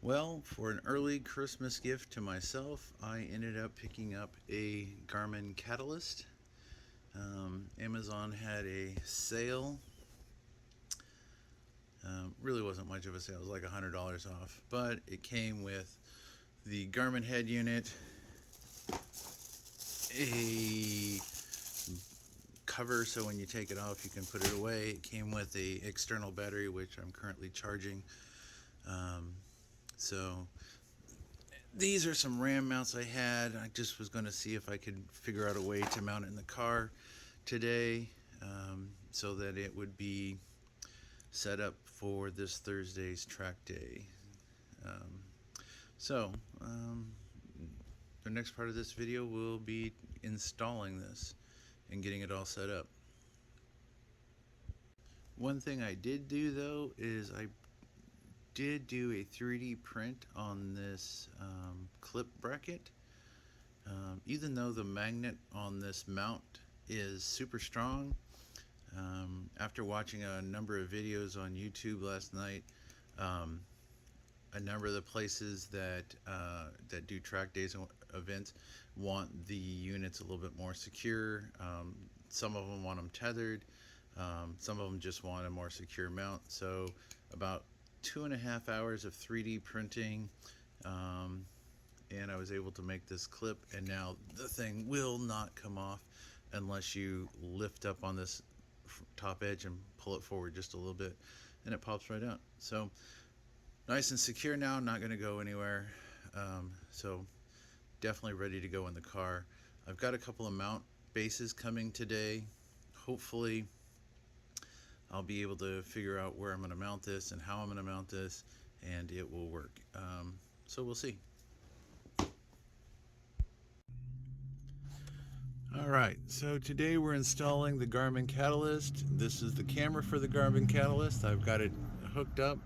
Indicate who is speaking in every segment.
Speaker 1: Well, for an early Christmas gift to myself, I ended up picking up a Garmin Catalyst. Amazon had a sale. Really wasn't much of a sale, it was like $100 off. But it came with the Garmin head unit, a cover so when you take it off you can put it away. It came with a external battery, which I'm currently charging. So these are some RAM mounts I had. I just was going to see if I could figure out a way to mount it in the car today, so that it would be set up for this Thursday's track day. The next part of this video will be installing this and getting it all set up. One thing I did do though is I did do a 3D print on this clip bracket. Even though the magnet on this mount is super strong, after watching a number of videos on YouTube last night, a number of the places that do track days and events want the units a little bit more secure. Some of them want them tethered. Some of them just want a more secure mount. So about 2.5 hours of 3D printing, and I was able to make this clip, and now the thing will not come off unless you lift up on this top edge and pull it forward just a little bit, and it pops right out. So nice and secure now, not going to go anywhere. So definitely ready to go in the car. I've got a couple of mount bases coming today. Hopefully I'll be able to figure out where I'm going to mount this and how I'm going to mount this, and it will work. So we'll see. Alright, so today we're installing the Garmin Catalyst. This is the camera for the Garmin Catalyst. I've got it hooked up.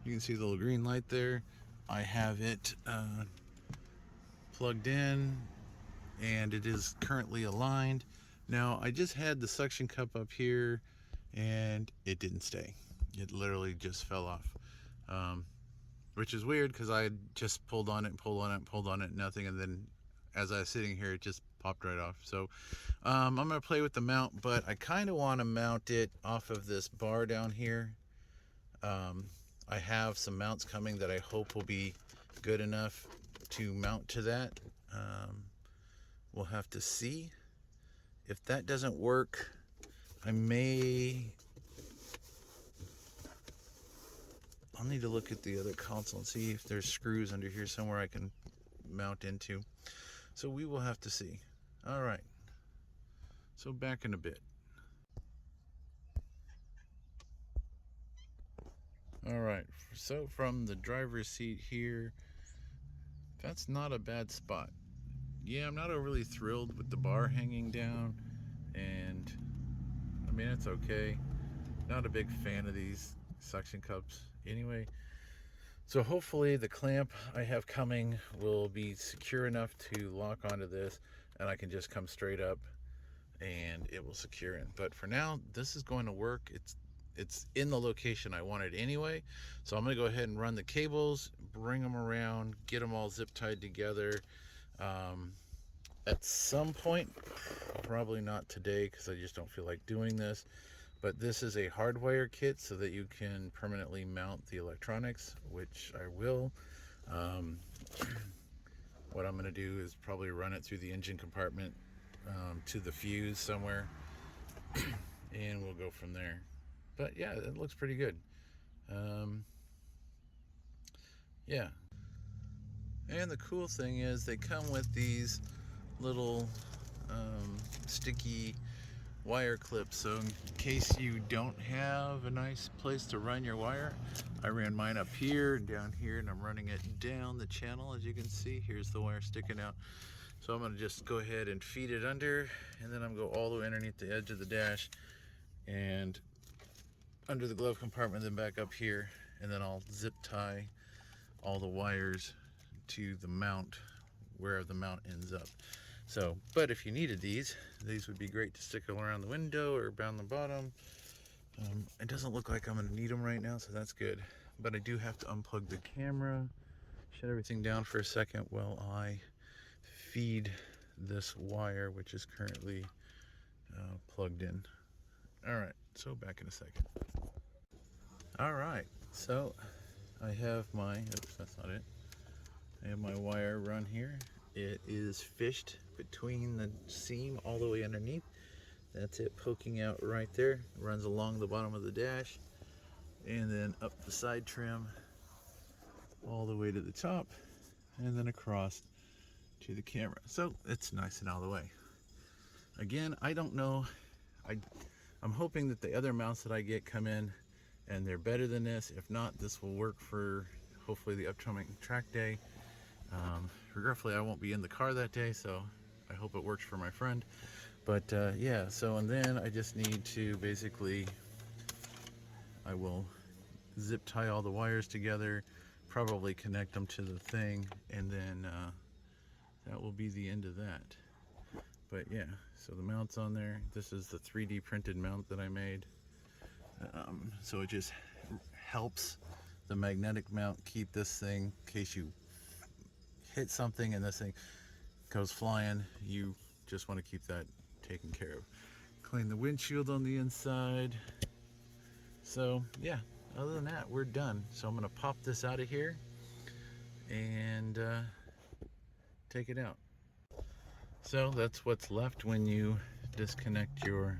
Speaker 1: You can see the little green light there. I have it plugged in, and it is currently aligned. Now, I just had the suction cup up here, and it didn't stay. It literally just fell off, which is weird because I had just pulled on it and pulled on it and pulled on it, nothing, and then as I was sitting here it just popped right off. So I'm going to play with the mount, but I kind of want to mount it off of this bar down here. I have some mounts coming that I hope will be good enough to mount to that. We'll have to see. If that doesn't work, I'll need to look at the other console and see if there's screws under here somewhere I can mount into. So we will have to see. All right. So back in a bit. All right. So from the driver's seat here, that's not a bad spot. Yeah, I'm not overly thrilled with the bar hanging down, and I mean, it's okay. Not a big fan of these suction cups anyway. So hopefully the clamp I have coming will be secure enough to lock onto this, and I can just come straight up and it will secure in. But for now, this is going to work. It's in the location I wanted anyway. So I'm going to go ahead and run the cables, bring them around, get them all zip tied together. At some point, probably not today because I just don't feel like doing this, but this is a hardwire kit so that you can permanently mount the electronics, which I will. What I'm going to do is probably run it through the engine compartment to the fuse somewhere, and we'll go from there. But yeah, it looks pretty good. Yeah. And the cool thing is they come with these little sticky wire clips, so in case you don't have a nice place to run your wire, I ran mine up here and down here, and I'm running it down the channel. As you can see, here's the wire sticking out. So I'm going to just go ahead and feed it under, and then I'm going to go all the way underneath the edge of the dash and under the glove compartment, then back up here, and then I'll zip tie all the wires to the mount where the mount ends up. So, but if you needed these would be great to stick around the window or down the bottom. It doesn't look like I'm going to need them right now, so that's good. But I do have to unplug the camera shut everything down for a second while I feed this wire, which is currently plugged in. All right, so back in a second. All right, so I have my, oops, that's not it. I have my wire run here. It is fished between the seam all the way underneath. That's it poking out right there. It runs along the bottom of the dash and then up the side trim all the way to the top and then across to the camera. So it's nice and out of the way. Again, I don't know. I'm hoping that the other mounts that I get come in and they're better than this. If not, this will work for hopefully the upcoming track day. Regretfully, I won't be in the car that day, so I hope it works for my friend. But yeah, so and then I just need to basically, I will zip tie all the wires together, probably connect them to the thing, and then that will be the end of that. But yeah, so the mount's on there. This is the 3D printed mount that I made. So it just helps the magnetic mount keep this thing, in case you hit something and this thing goes flying, you just want to keep that taken care of. Clean the windshield on the inside. So yeah, other than that, we're done. So I'm going to pop this out of here and take it out. So that's what's left when you disconnect your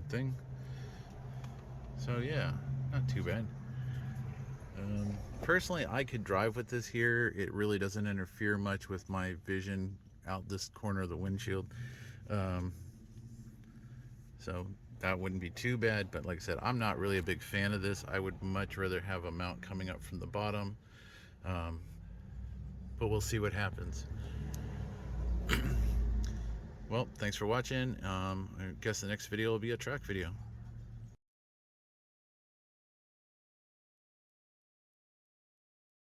Speaker 1: thing. So yeah, not too bad. Personally, I could drive with this here. It really doesn't interfere much with my vision out this corner of the windshield. So that wouldn't be too bad, but like I said, I'm not really a big fan of this. I would much rather have a mount coming up from the bottom. But we'll see what happens. Well, thanks for watching. I guess the next video will be a track video.